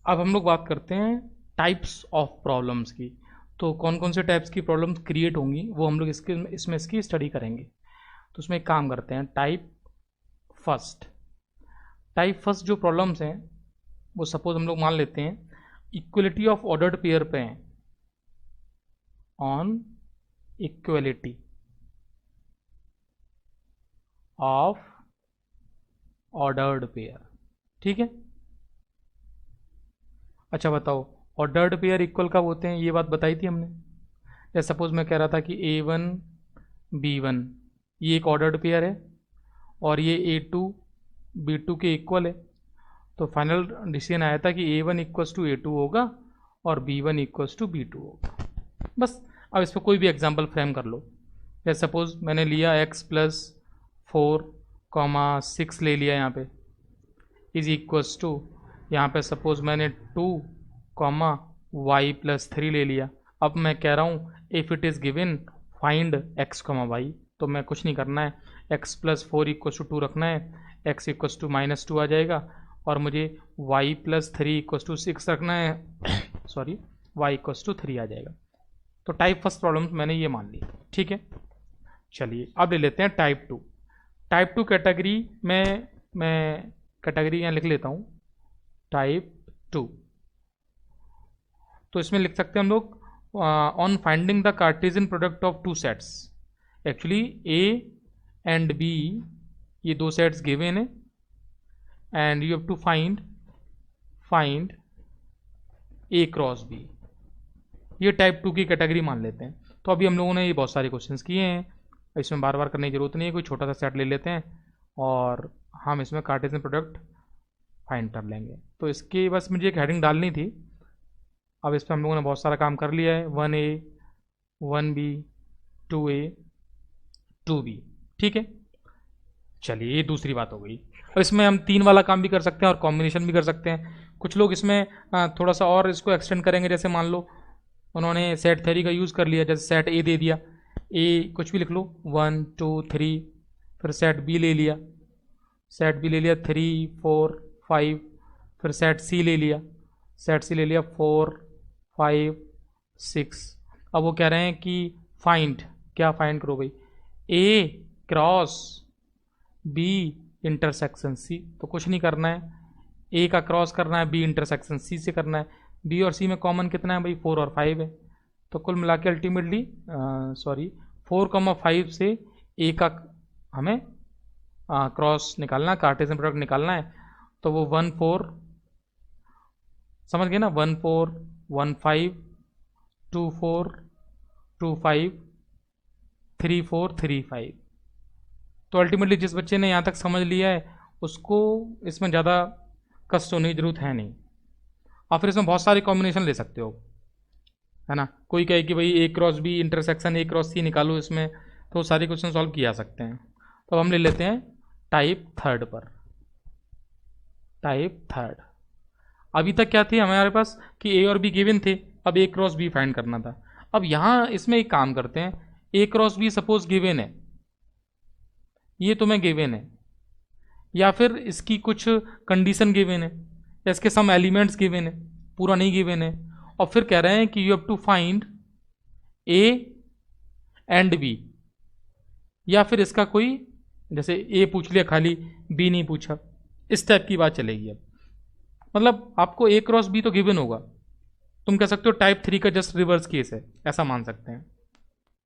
अब हम लोग बात करते हैं टाइप्स ऑफ प्रॉब्लम्स की। तो कौन कौन से टाइप्स की प्रॉब्लम्स क्रिएट होंगी वो हम लोग इसकी स्टडी करेंगे। तो उसमें एक काम करते हैं, फर्स्ट टाइप फर्स्ट जो प्रॉब्लम्स हैं वो सपोज हम लोग मान लेते हैं इक्वलिटी ऑफ ऑर्डर्ड पेयर पे हैं, on equality of ordered pair. ठीक है, अच्छा बताओ ऑर्डर्ड पेयर इक्वल कब होते हैं, ये बात बताई थी हमने। जैसे सपोज मैं कह रहा था कि A1 B1 ये एक ऑर्डर्ड पेयर है और ये A2 B2 के इक्वल है। तो फाइनल डिसीजन आया था कि A1 इक्वल्स टू A2 होगा और B1 इक्वल्स टू B2 होगा। बस अब इस पर कोई भी एग्जांपल फ्रेम कर लो। जैसे सपोज मैंने लिया x+4, 6 ले लिया यहाँ पे इज इक्वल्स टू, यहाँ पे सपोज मैंने 2, y+3 ले लिया। अब मैं कह रहा हूँ if it is given find x, y। तो मैं कुछ नहीं करना है, x+4 इक्वल्स टू 2 रखना है, x इक्वल्स टू -2 आ जाएगा और मुझे y+3 इक्वल्स टू 6 रखना है सॉरी y इक्वल्स टू 3 आ जाएगा। तो टाइप फर्स्ट प्रॉब्लम मैंने ये मान ली। ठीक है, चलिए अब ले लेते हैं टाइप 2। टाइप 2 कैटेगरी में मैं कैटेगरी यहाँ लिख लेता हूँ, टाइप 2। तो इसमें लिख सकते हैं हम लोग on finding the cartesian product of two sets. Actually A and B ये दो सेट्स गिवन है and you have to find A cross B. ये टाइप 2 की कैटेगरी मान लेते हैं। तो अभी हम लोगों ने ये बहुत सारे क्वेश्चंस किए हैं, इसमें बार बार करने की जरूरत नहीं है। कोई छोटा सा सेट ले लेते हैं और हम इसमें कार्टेशियन प्रोडक्ट फाइंड कर लेंगे। तो इसकी बस मुझे एक हेडिंग डालनी थी। अब इस पर हम लोगों ने बहुत सारा काम कर लिया है, 1A 1B 2A 2B। ठीक है, चलिए ये दूसरी बात हो गई। अब इसमें हम 3 वाला काम भी कर सकते हैं और कॉम्बिनेशन भी कर सकते हैं। कुछ लोग इसमें थोड़ा सा और इसको एक्सटेंड करेंगे। जैसे मान लो उन्होंने सेट थ्योरी का यूज़ कर लिया, जैसे सेट ए दे दिया, ए कुछ भी लिख लो 1 2 3, फिर सेट बी ले लिया, 3 4 5, फिर सेट सी ले लिया, 4 5 6। अब वो कह रहे हैं कि क्या फाइंड करो भाई, A cross B intersection C. तो कुछ नहीं करना है, ए का क्रॉस करना है, बी इंटरसेक्शन सी से करना है। बी और सी में कॉमन कितना है भाई, 4 और 5 है। तो कुल मिला के अल्टीमेटली 4,5 से ए का हमें क्रॉस निकालना, कार्टेशियन प्रोडक्ट निकालना है। तो वो 1 4 समझ गए ना, 1 4 1 5 2 4 2 5 3 4 3 5। तो अल्टीमेटली जिस बच्चे ने यहाँ तक समझ लिया है उसको इसमें ज़्यादा कष्ट होने की जरूरत है नहीं। और फिर इसमें बहुत सारे कॉम्बिनेशन ले सकते हो, है ना। कोई कहे कि भाई A cross B intersection A cross C निकालो इसमें, तो सारे क्वेश्चन सॉल्व किया जा सकते हैं। तो हम ले लेते हैं टाइप थर्ड पर। टाइप थर्ड अभी तक क्या थी हमारे पास कि ए और बी गिवन थे, अब ए क्रॉस बी फाइंड करना था। अब यहाँ इसमें एक काम करते हैं, ए क्रॉस बी सपोज गिवन है, ये तुम्हें गिवन है, या फिर इसकी कुछ कंडीशन गिवन है, या इसके सम एलिमेंट्स गिवन है, पूरा नहीं गिवन है। और फिर कह रहे हैं कि you have to find A and B, या फिर इसका कोई, जैसे ए पूछ लिया खाली, बी नहीं पूछा, इस टाइप की बात चलेगी। अब मतलब आपको ए क्रॉस बी तो गिवन होगा, तुम कह सकते हो टाइप 3 का जस्ट रिवर्स केस है, ऐसा मान सकते हैं।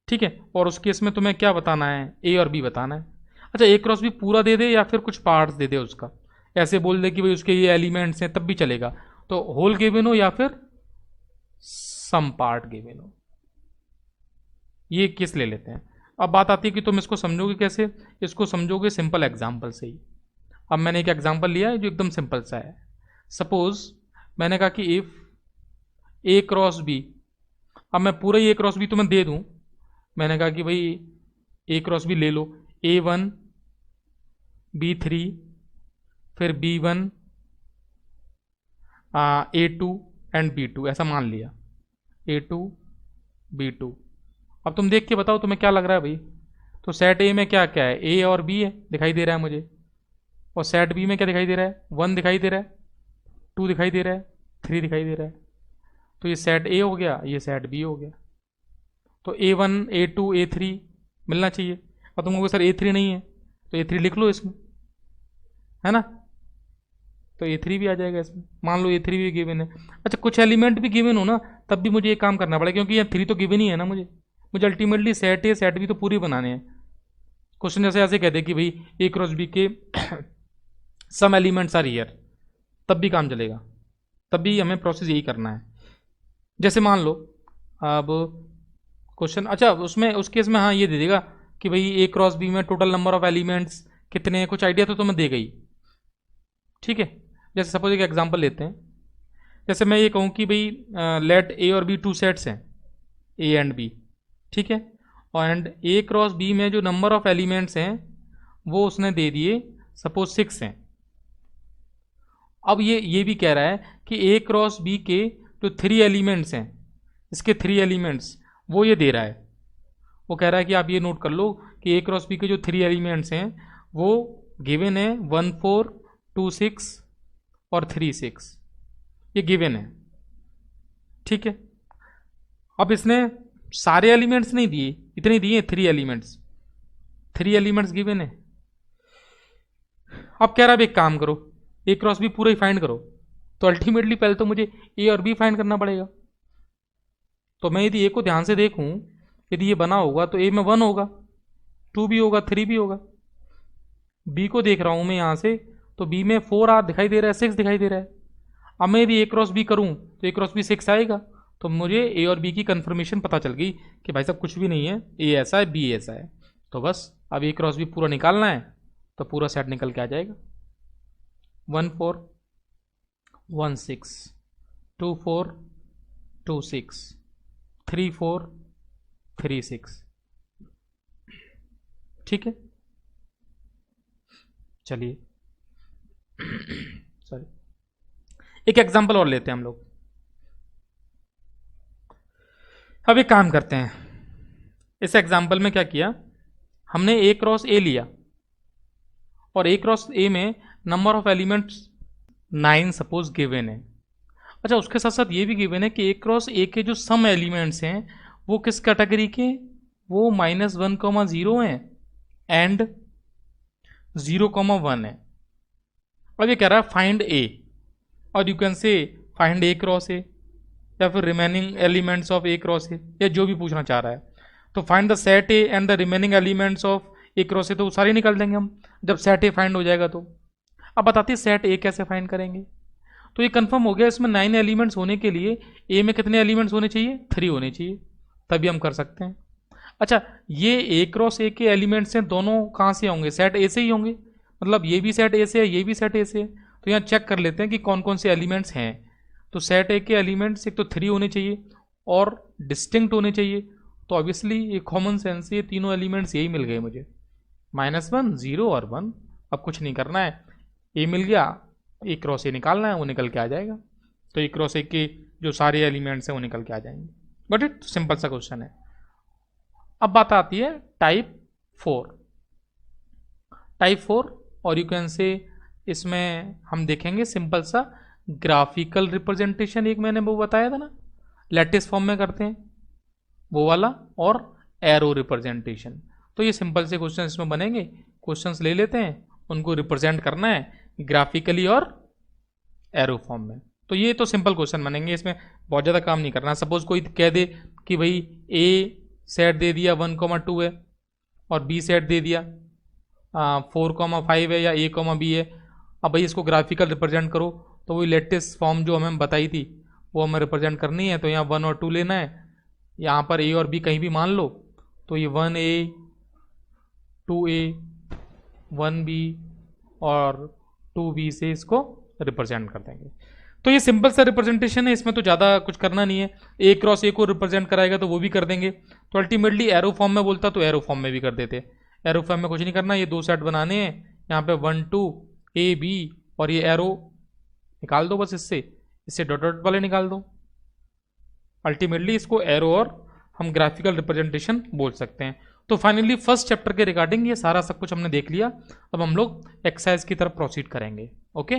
ठीक है, और उस केस में तुम्हें क्या बताना है, ए और बी बताना है। अच्छा, ए क्रॉस बी पूरा दे दे या फिर कुछ पार्ट्स दे दे उसका, ऐसे बोल दे कि भाई उसके ये एलिमेंट्स हैं तब भी चलेगा। तो होल गिवन हो या फिर सम पार्ट गिवन हो, ये केस ले लेते हैं। अब बात आती है कि तुम इसको समझोगे कैसे। इसको समझोगे सिंपल एग्जाम्पल से ही। अब मैंने एक एग्जाम्पल लिया है जो एकदम सिंपल सा है। सपोज मैंने कहा कि इफ ए क्रॉस बी, अब मैं पूरा ए क्रॉस बी तुम्हें दे दूं। मैंने कहा कि भाई ए क्रॉस बी ले लो, A1 B3 फिर B1 A2 एंड B2, ऐसा मान लिया, A2 B2। अब तुम देख के बताओ तुम्हें क्या लग रहा है भाई। तो सेट ए में क्या क्या है, ए और बी है, दिखाई दे रहा है मुझे। और सेट बी में क्या दिखाई दे रहा है, 1 दिखाई दे रहा है, 2 दिखाई दे रहा है, 3 दिखाई दे रहा है, तो ये सेट ए हो गया, ये सेट बी हो गया। तो A1 A2 A3 मिलना चाहिए। और तुम कहोगे सर A3 नहीं है, तो A3 लिख लो इसमें, है ना, तो A3 भी आ जाएगा इसमें। मान लो A3 भी गिवन है। अच्छा, कुछ एलिमेंट भी गिवन हो ना, तब भी मुझे ये काम करना पड़ेगा, क्योंकि ये 3 तो गिवन ही है ना मुझे ultimately set A set B तो पूरी बनाने हैं। क्वेश्चन जैसे ऐसे कहते हैं कि भाई ए क्रॉस बी के सम एलिमेंट्स आर हियर, तब भी काम चलेगा, तब भी हमें प्रोसेस यही करना है। जैसे मान लो अब क्वेश्चन, अच्छा उसमें उस केस में हाँ ये दे देगा कि भाई ए क्रॉस बी में टोटल नंबर ऑफ एलिमेंट्स कितने हैं, कुछ आइडिया तो तुम्हें दे गई, ठीक है। जैसे सपोज एक एग्जांपल लेते हैं, जैसे मैं ये कहूँ कि भाई लेट ए और बी 2 सेट्स हैं, ए एंड बी, ठीक है, और एंड ए क्रॉस बी में जो नंबर ऑफ एलिमेंट्स हैं वो उसने दे दिए सपोज 6 हैं। अब ये भी कह रहा है कि ए क्रॉस बी के जो 3 एलिमेंट्स हैं, इसके 3 एलिमेंट्स वो ये दे रहा है। वो कह रहा है कि आप ये नोट कर लो कि ए क्रॉस बी के जो 3 एलिमेंट्स हैं वो गिवन है 1 4 2 6 और 3 6, ये गिवन है, ठीक है। अब इसने सारे एलिमेंट्स नहीं दिए, इतने दिए 3 एलिमेंट्स, 3 एलिमेंट्स गिवन है। अब कह रहा है एक काम करो, ए क्रॉस बी पूरा ही फाइंड करो, तो अल्टीमेटली पहले तो मुझे ए और बी फाइंड करना पड़ेगा। तो मैं यदि ए को ध्यान से देखूं, यदि ये बना होगा तो ए में 1 होगा, 2 भी होगा, 3 भी होगा। बी को देख रहा हूं मैं यहां से, तो बी में 4 आ दिखाई दे रहा है, 6 दिखाई दे रहा है। अब मैं यदि ए क्रॉस बी करूं तो ए क्रॉस बी 6 आएगा, तो मुझे ए और बी की कंफर्मेशन पता चल गई कि भाई साहब कुछ भी नहीं है, ए ऐसा है बी ऐसा है। तो बस अब ए क्रॉस बी पूरा निकालना है, तो पूरा सेट निकल के आ जाएगा। 1 4 1 6 2 4 2 6 3 4 3 6, ठीक है। चलिए सॉरी, एक एग्जांपल और लेते हैं हम लोग। अब एक काम करते हैं, इस एग्जांपल में क्या किया हमने, ए क्रॉस ए लिया और ए क्रॉस ए में number of elements 9 suppose given है। अच्छा, उसके साथ साथ ये भी गिवन है कि ए क्रॉस ए के जो सम एलिमेंट्स हैं वो किस कैटेगरी के, वो -1,0 हैं एंड 0,1 है। अब ये कह रहा है फाइंड ए, और you can say find A cross ए, या फिर remaining elements of A cross ए, या जो भी पूछना चाह रहा है। तो find the set A and the remaining elements of A cross ए, तो सारे निकाल देंगे हम जब सेट ए फाइंड हो जाएगा। तो अब बताते हैं सेट ए कैसे फाइंड करेंगे। तो ये कंफर्म हो गया, इसमें 9 एलिमेंट्स होने के लिए ए में कितने एलिमेंट्स होने चाहिए, 3 होने चाहिए, तभी हम कर सकते हैं। अच्छा, ये ए क्रॉस ए के एलिमेंट्स हैं, दोनों कहाँ से होंगे, सेट ए से ही होंगे, मतलब ये भी सेट ए से है, ये भी सेट ए से है। तो यहाँ चेक कर लेते हैं कि कौन कौन से एलिमेंट्स हैं। तो सेट ए के एलिमेंट्स एक तो 3 होने चाहिए और डिस्टिंक्ट होने चाहिए। तो ऑब्वियसली ये कॉमन सेंस, ये तीनों एलिमेंट्स यही मिल गए मुझे, -1 0 और 1। अब कुछ नहीं करना है, ए मिल गया, ए क्रॉस ए निकालना है, वो निकल के आ जाएगा। तो ए क्रॉस ए के जो सारे एलिमेंट्स हैं वो निकल के आ जाएंगे। बट इट सिंपल सा क्वेश्चन है। अब बात आती है टाइप 4। टाइप 4 और यू कैन से, इसमें हम देखेंगे सिंपल सा ग्राफिकल रिप्रेजेंटेशन, एक मैंने वो बताया था ना, लैटिस फॉर्म में करते हैं वो वाला, और एरो रिप्रेजेंटेशन। तो ये सिंपल से क्वेश्चन इसमें बनेंगे। क्वेश्चंस ले लेते हैं, उनको रिप्रेजेंट करना है ग्राफिकली और एरो फॉर्म में। तो ये तो सिंपल क्वेश्चन बनेंगे, इसमें बहुत ज़्यादा काम नहीं करना। सपोज कोई कह दे कि भाई ए सेट दे दिया 1,2 है और बी सेट दे दिया 4,5 है या A,B है। अब भाई इसको ग्राफिकल रिप्रेजेंट करो, तो वही लेटेस्ट फॉर्म जो हमें बताई थी वो हमें रिप्रेजेंट करनी है। तो यहाँ 1 और 2 लेना है, यहाँ पर ए और बी कहीं भी मान लो, तो ये 1A 2A 1B और 2B से इसको रिप्रेजेंट कर देंगे। तो ये सिंपल सा रिप्रेजेंटेशन है, इसमें तो ज़्यादा कुछ करना नहीं है। ए क्रॉस ए को रिप्रेजेंट कराएगा तो वो भी कर देंगे। तो अल्टीमेटली एरो फॉर्म में बोलता तो एरो फॉर्म में भी कर देते। एरो फॉर्म में कुछ नहीं करना, ये 2 सेट बनाने हैं, यहाँ पे 1 2 AB और ये एरो निकाल दो, बस इससे डॉट डॉट वाले निकाल दो। अल्टीमेटली इसको एरो और हम ग्राफिकल रिप्रेजेंटेशन बोल सकते हैं। तो फाइनली फर्स्ट चैप्टर के रिगार्डिंग ये सारा सब कुछ हमने देख लिया। अब हम लोग एक्सरसाइज की तरफ प्रोसीड करेंगे। ओके।